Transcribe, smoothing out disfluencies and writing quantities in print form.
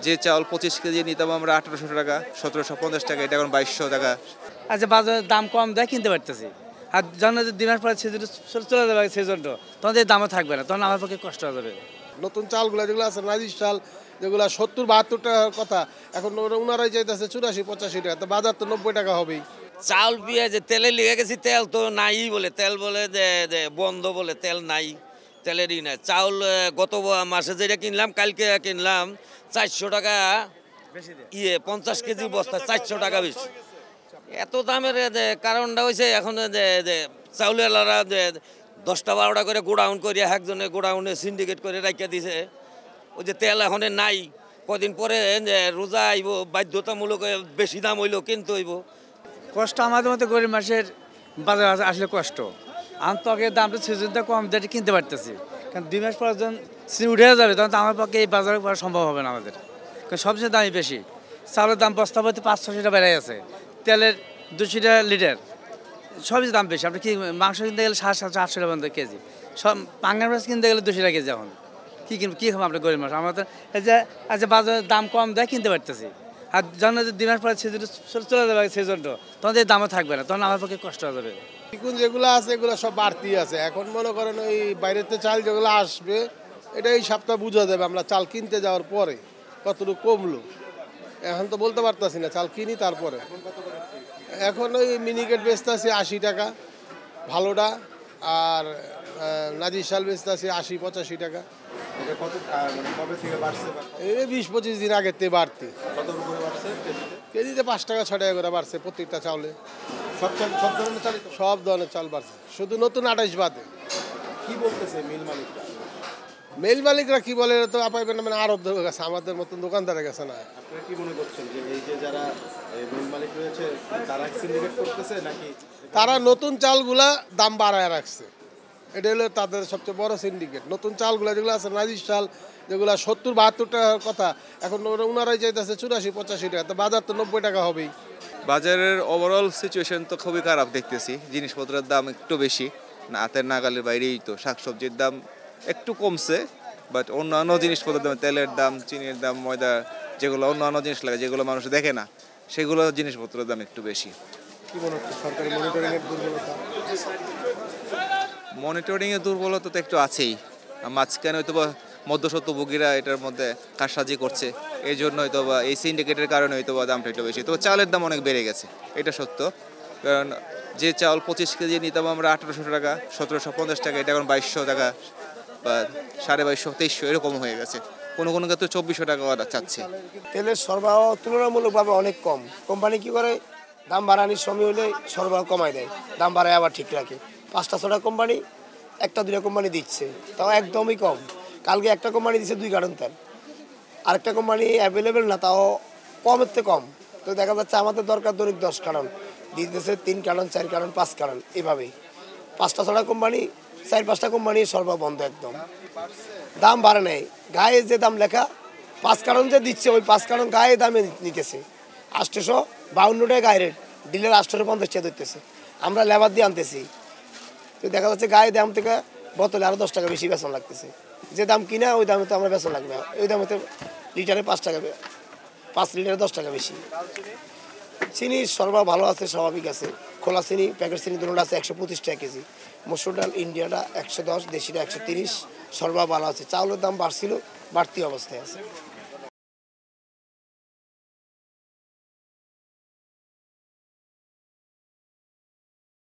যে চাউল 25 কেজি নিতাম আমরা 1800 টাকা, 1750 টাকা, এটা এখন 2200 টাকা। আচ্ছা, বাজারে দাম কম দেয় কিনতে পারতেছি। আর যখন 2 মাস পরে সিজন চলে যাবে সিজনটা, তখন এই দামও থাকবে না, তখন আমার পক্ষে কষ্ট হয়ে যাবে। নতুন চালগুলো যেগুলো আছে নাজির চাল, যেগুলো 70-72 টাকার কথা, এখন ওনারাই চাইতেছে 84-85 টাকা, তো বাজার তো 90 টাকা হবেই। চাউল পেঁয়াজে তেলে লিখে গেছি, তেল তো নাই বলে, তেল বলে যে বন্ধ বলে, তেল নাই, তেলেরই নাই। চাউল গত মাসে যেটা কিনলাম, কালকে কিনলাম 400 টাকা, 50 কেজি বস্তা 400 টাকা বেশি। এত দামের কারণটা হয়েছে এখন যে চাউলেরা 10টা-12টা করে গোডাউন করে, একজনে গোডাউনে সিন্ডিকেট করে রাখিয়া দিছে। ওই যে তেল এখন নাই, কদিন পরে যে রোজা আইব, বাধ্যতামূলক বেশি দাম হইলো কিনতে হইব। কষ্ট আমাদের মতো গরিব মাসের বাজারে আসলে কষ্ট। আন্তর্জাতিক দামটা সিজনটা কম, যেটা কিনতে পারতেছি, কারণ 2 মাস পর যখন উঠে যাবে, তখন তো আমার পক্ষে এই বাজারে করা সম্ভব হবে না আমাদের, কারণ সবচেয়ে দামই বেশি। চাউলের দাম বস্তা প্রতি 500 টাকা বেড়ে গেছে, তেলের 200 টাকা লিটার, সবই দাম বেশি। আপনি কি মাংস কিনতে গেলে 700-800 টাকা পর্যন্ত কেজি, সব পাঙ্গাস মাছ কিনতে গেলে 200 টাকা কেজি। এখন কী কিনবো, কী খাবো আপনার গরিব মাছ? আমরা তো এই যে আচ্ছা, বাজারে দাম কম দেয় কিনতে পারতেছি। আর যখন 2 মাস পরে সিজন চলে যাবে সিজনটা, তখন এই দামও থাকবে না, তখন আমার পক্ষে কষ্ট হয়ে যাবে। এখন যেগুলো আছে এগুলো সব বাড়তি আছে। এখন মনে করেন ওই বাইরেতে চাল যেগুলো আসবে, এটা এই সপ্তাহ বোঝা যাবে আমরা চাল কিনতে যাওয়ার পরে কতটুকু কমলো। এখন তো বলতে পারতাছি না, চাল কিনি তারপরে। এখন ওই মিনিকেট বেচতে আছে 80 টাকা ভালোটা, আর নাজির চাল বেচতে আছে 80-85 টাকা। এই 20-25 দিন আগের থেকে বাড়তি। কেজিতে 5 টাকা 6 টাকা করে বাড়ছে প্রত্যেকটা চাউলে। সব ধরনের চাল বাড়ছে, শুধু নতুন 28 বাদে। কি বলতেছে মিল মালিকরা? মিল মালিকরা কি বলে তো পাইবেন না, মানে আরবদের কাছে, আমাদের মতন দোকানদারের কাছে না। আপনারা কি মনে করছেন যে এই যে যারা মিল মালিক রয়েছে, তারা সিন্ডিকেট করতেছে নাকি তারা নতুন চালগুলা দাম বাড়ায় রাখছে? এটা হলো তাদের সবচেয়ে বড় সিন্ডিকেট। নতুন চালগুলো যেগুলো আছে নাজির চাল, যেগুলো 70-72 টাকার কথা, এখন ওনারাই চাইতেছে 84-85 টাকা, তো বাজার তো 90 টাকা হবেই। বাজারের ওভারঅল সিচুয়েশন তো খুবই খারাপ দেখতেছি। জিনিসপত্রের দাম একটু বেশি, না হাতের নাগালের বাইরেই। তো শাকসবজির দাম একটু কমছে, বাট অন্যান্য জিনিসপত্রের দাম, তেলের দাম, চিনির দাম, ময়দা, যেগুলো অন্যান্য জিনিস লাগে, যেগুলো মানুষ দেখে না, সেগুলো জিনিসপত্রের দাম একটু বেশি। কি মনে হচ্ছে সরকারি মনিটরিংয়ের দুর্বলতা? মনিটরিংয়ের দুর্বলতা তো একটু আছেই। মাঝখানে হয়তো বা মধ্যস্বত্বভোগীরা এটার মধ্যে কারসাজি করছে, এই জন্য হয়তো বা এই সিন্ডিকেটের কারণে হয়তো বা দামটা একটু বেশি। তো চালের দাম অনেক বেড়ে গেছে, এটা সত্য। কারণ যে চাউল 25 কেজি নিতাম আমরা 1800 টাকা, 1750 টাকা, এটা এখন 2200 টাকা বা 2250-2300 এরকম হয়ে গেছে। কোনো কোনো ক্ষেত্রে 2400 টাকা চাচ্ছে। তেলের সরবরাহ তুলনামূলকভাবে অনেক কম। কোম্পানি কি করে, দাম বাড়ানোর সময় হলে সরবরাহ কমায় দেয়, দাম বাড়ায় আবার ঠিক রাখে। 5টা-6টা কোম্পানি, 1টা-2টা কোম্পানি দিচ্ছে, তাও একদমই কম। কালকে একটা কোম্পানি দিচ্ছে 2 কার্টন তেল, আরেকটা কোম্পানি অ্যাভেলেবেল না, তাও কমের থেকে কম। তো দেখা যাচ্ছে আমাদের দরকার দৈনিক 10 কার্টন, দিতেছে 3 কার্টন, 4 কার্টন, 5 কার্টন, এভাবেই। 5টা-6টা কোম্পানি, 4-5টা কোম্পানি সরবরাহ বন্ধ একদম। দাম বাড়ে নেই, গায়ে যে দাম লেখা 5 কার্টন যে দিচ্ছে, ওই 5 কার্টন গায়ে দামে নিতেছে 852 টাকা গায়ে রেট, ডিলার 850 টাকা দিতেছে, আমরা লেবার দিয়ে আনতেছি। তো দেখা যাচ্ছে গায়ে দাম থেকে বোতলে আরও 10 টাকা বেশি বেতন লাগতেছে। যে দাম কিনা ওই দামে তো আমরা বেতন লাগবে, ওই দামে তো লিটারে 5 টাকা, 5 লিটারে 10 টাকা বেশি। চিনি সরবরাহ ভালো আছে, স্বাভাবিক আছে। খোলা চিনি, প্যাকেট চিনি দুটোটা আছে 125 টাকা কেজি। মসুর ডাল ইন্ডিয়াটা 110, দেশিটা 130, সরবরাহ ভালো আছে। চাউলের দাম বাড়ছিল, বাড়তি অবস্থায় আছে।